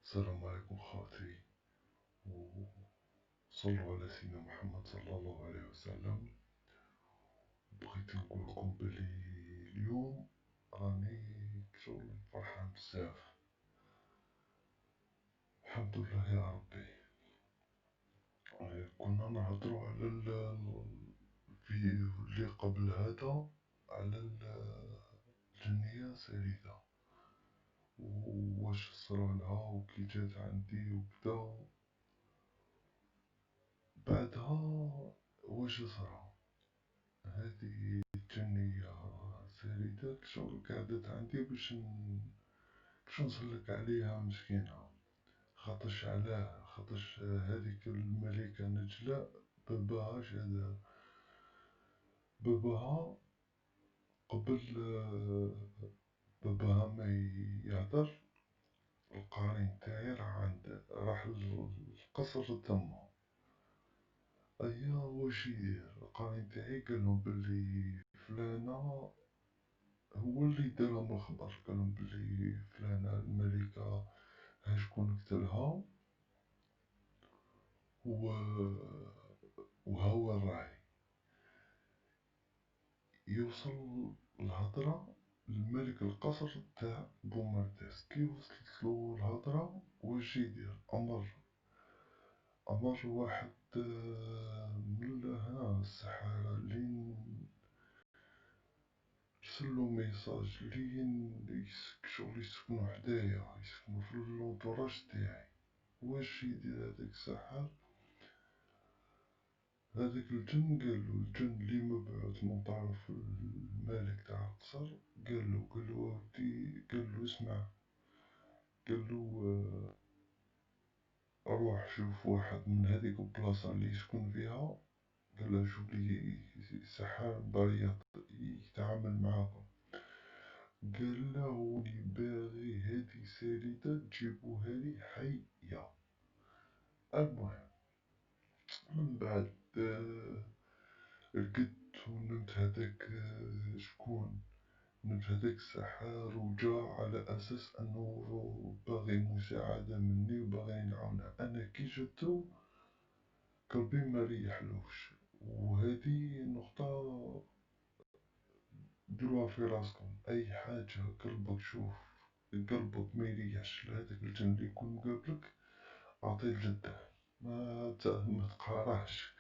السلام عليكم خوتي، وصلوا على سيدنا محمد صلى الله عليه وسلم. بغيت نقول لكم بلي اليوم راني شغل فرحان بزاف. الحمد لله يا ربي. كنا نهضروا على الفيديو اللي قبل هذا على الجنية سريدة، واش صرالها وكي جات عندي وكدا. بعدها واش صرا هذه الجنية سريدة شغل قعدت عندي باش نسلك عليها مسكينة. خاطرش هذيك الملكة نجلة باباها شاد باباها قبل باباها ما يهدر. القارين تاعي راح للقصر تما. ايا واش يدير القارين تاعي قالهم بلي فلانة هو اللي دارهم الخبر، قالهم بلي فلانة الملكة ها شكون قتلها وها وين راهي. يوصل الهضرة لملك القصر تاع بومرداس. كي وصلتلو الهضرة واش يدير؟ أمر واحد من هنا السحارة لين رسلو ميساج لين شغل يسكنو حدايا، يسكنو في اللونطوراج تاعي. واش يدير هذاك السحار؟ هذاك الجن قالو، الجن اللي مبعوث من طرف الملك تاع القصر، قالو ودي، قالو اسمع، قالو روح شوف واحد من هذيك البلاصة اللي يسكن فيها، قالو شوف لي سحار نقدر يتعامل معاكم. قال له ولي باغي هذه سريدة تجيبوها لي حية. المهم من بعد رقدت ونمت. هذاك شكون؟ نمت. هذاك السحار وجا على أساس أنه باغي مساعدة مني وباغي نعاونه. أنا كي جاتو قلبي ما ريحلوش. وهذه نقطة دروها في راسكم، أي حاجة قلبك شوف قلبك ما يريحش لهذاك الجن اللي يكون مقابلك، أعطيه الجدة، ما تقهرهش.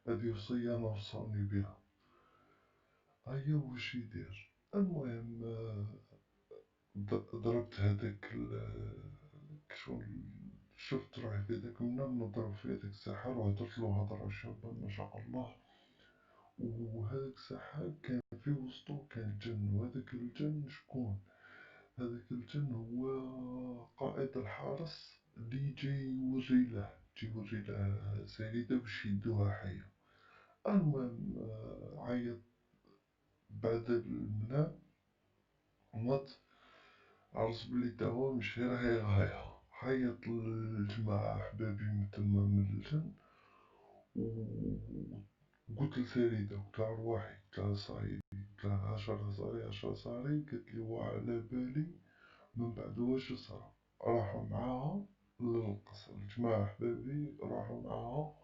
هذه وصية نوصاني بها. أيا واش يدير؟ المهم ضربت هذاك شغل، شفت روحي في هذاك النار نضرب في هذاك الساحر، وهدرتلو هضرة شابة ما شاء الله. وهذاك الساحر كان في وسطو كان جن، وهذاك الجن شكون؟ هذاك الجن هو قائد الحرس اللي جاي يوري له سريدة باش يدوها حية. المهم عيط بعد المنام، نط، عرس بلي توا مش راهي غاية. حيط الجماعة أحبابي من تما من الجن، وقلت لسريدة، قلت لها رواحي، قلت لها صاي، قلت لها 10 صاري. قالت لي وعلى بالي. من بعد واش صرا؟ راحوا معاها للقصر، الجماعة أحبابي راحوا معاها،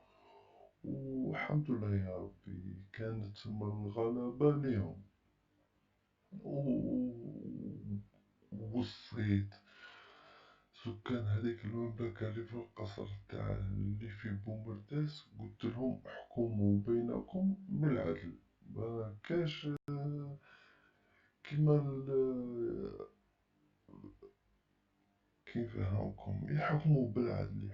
والحمد لله يا ربي كانت تما الغلبة ليهم. ووصيت سكان هذيك المملكة اللي في القصر تاع اللي في بومرداس، قلت لهم احكموا بينكم بالعدل، ما كاش كيما كيف فهمكم، يحكموا بالعدل،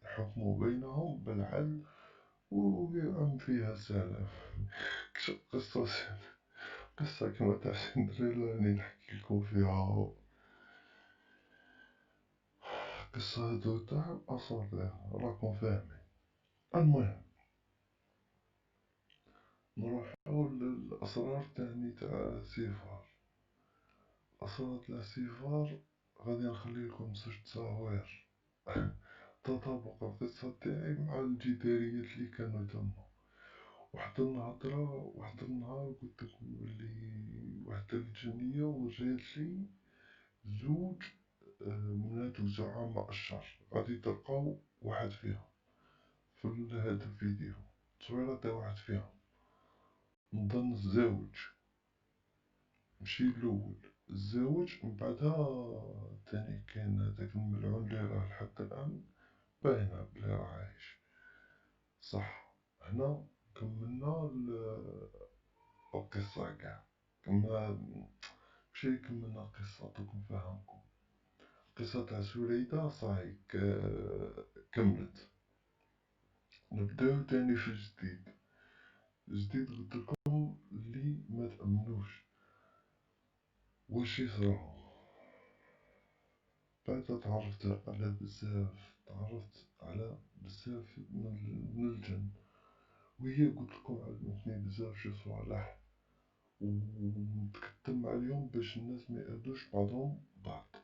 يحكموا بينهم بالعدل ويعم فيها سلام. قصة قصة كما تاع سندريلا راني نحكي لكم فيها. قصة هادو تاع الأساطير راكم فاهمين. المهم نروحو للأسرار تاني تاع سيفار. الأسرار تاع سيفار غادي نخليلكم 6 تصاوير تطابق القصة تاعي مع الجداريات اللي كانوا تما. واحد النهار قلتلكم بلي واحدة الجنية وراتلي زوج من هادوك زعما أشهر غادي تلقاو واحد فيهم في هاد الفيديو، تصويرة تاع واحد فيهم، نظن الزاوج، ماشي الأول، الزاوج. من بعدها تاني كاين هداك الملعون اللي راه لحد الآن باينة بلي راه عايش. صح، هنا كملنا القصة قاع، كملنا ماشي كملنا القصة، دوك نفهمكم. القصة تاع سوليدة صاي كملت، نبداو تاني في الجديد. الجديد قلتلكم اللي ما تأمنوش واش يصرا. بعد تعرفت على بزاف، تعرفت على بزاف من الجن، وهي قلتلكم علمتني بزاف شي صوالح، ونتكتم عليهم باش الناس ما يأذوش بعضهم بعض.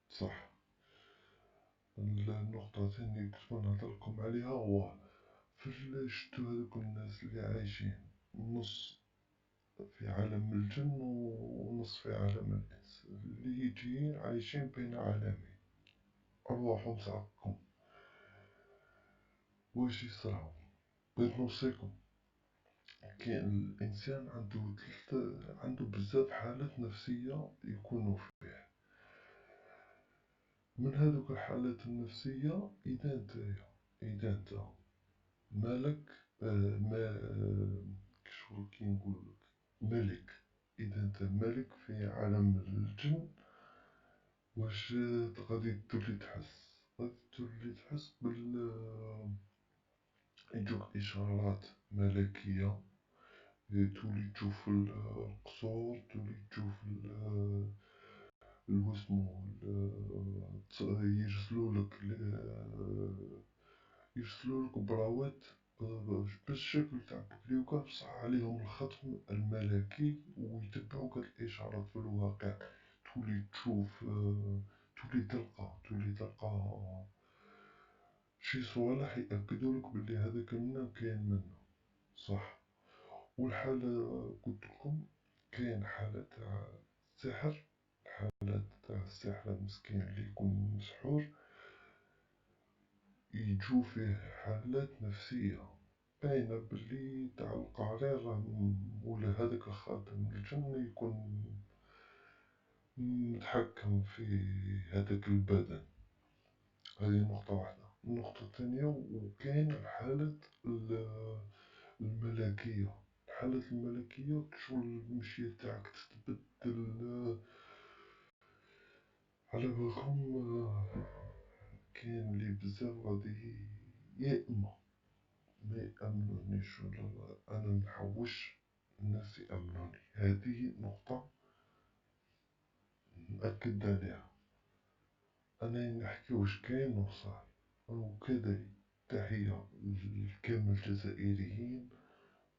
صح. النقطة الثانية اللي كنت نهضرلكم عليها هو شتو هذوك الناس اللي عايشين نص في عالم الجن ونص في عالم الإنس، اللي يجي عايشين بين عالمين، أرواحهم تعقكم. واش يصراو؟ بغيت نوصيكم، كاين الإنسان عنده بزاف حالات نفسية يكونوا فيه. من هذوك الحالات النفسية، إذا انت مالك ما شغل كي نقولك ملك، إذا انت ملك في عالم الجن، واش غادي تولي تحس يجوك إشارات ملكية، تولي تشوف القصور، تولي تشوف الوسمو، يرسلولك براوات بالشكل تاع بوكليوكا، بصح عليهم الختم الملكي، ويتبعوك هاد الإشارات في الواقع. تولي تشوف، تولي تلقى شي صوالح يأكدولك بلي هذاك المنام كاين منه. صح. والحالة قلتلكم كاين حالة تاع السحر، حالة تاع السحر المسكين اللي يكون مسحور، يجو فيه حالات نفسية باينة بلي تاع القرير ولا هذاك الخادم الجن يكون متحكم في هذاك البدن. هذه نقطة واحدة. النقطة الثانية، وكاين الحالة الملكية. الحالة الملكية شغل المشية تاعك تتبدل، على بالكم كاين لي بزاف غادي يا إما ما يأمنونيش، ولا أنا منحوش الناس يأمنوني. هذه نقطة نأكد عليها، أنا نحكي واش كاين وصاي. وكذلك تحية لكامل الجزائريين،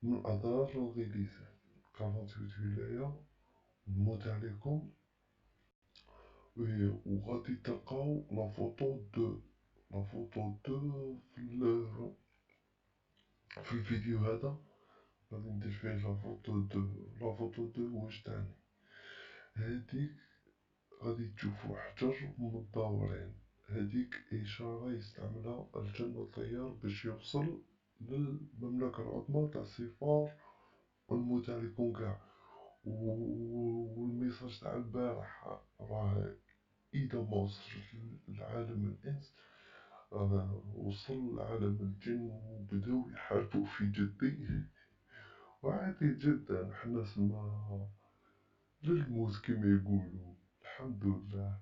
من الأضرار للغليظة، 48 ولاية، نموت عليكم. وغادي تلقاو لا فوتو دو في الفيديو هذا، غادي ندير فيه لا فوتو دو واش تعني. هاديك غادي تشوفو حجر مدورين، هاديك إشارة يستعملها الجن الطيار باش يوصل للمملكة العظمى تاع صفار، ونموت عليكم قاع. والميساج تاع البارح راه إذا ما وصلش لعالم الإنس، وصل لعالم الجن وبداو يحاربوا في جدي. وعادي جدا، حنا سما للموت كما يقولوا. الحمد لله.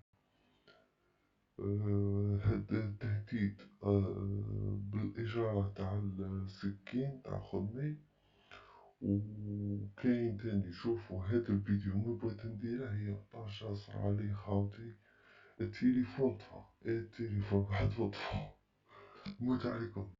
هاد التهديد بالإشارة تاع السكين تاع خدمي. وكاين تاني، شوفوا هاد الفيديو ما بغيت نديره، هي طاشا صرالي خاوتي، التليفون طفى، التليفون واحد طفى. موت عليكم.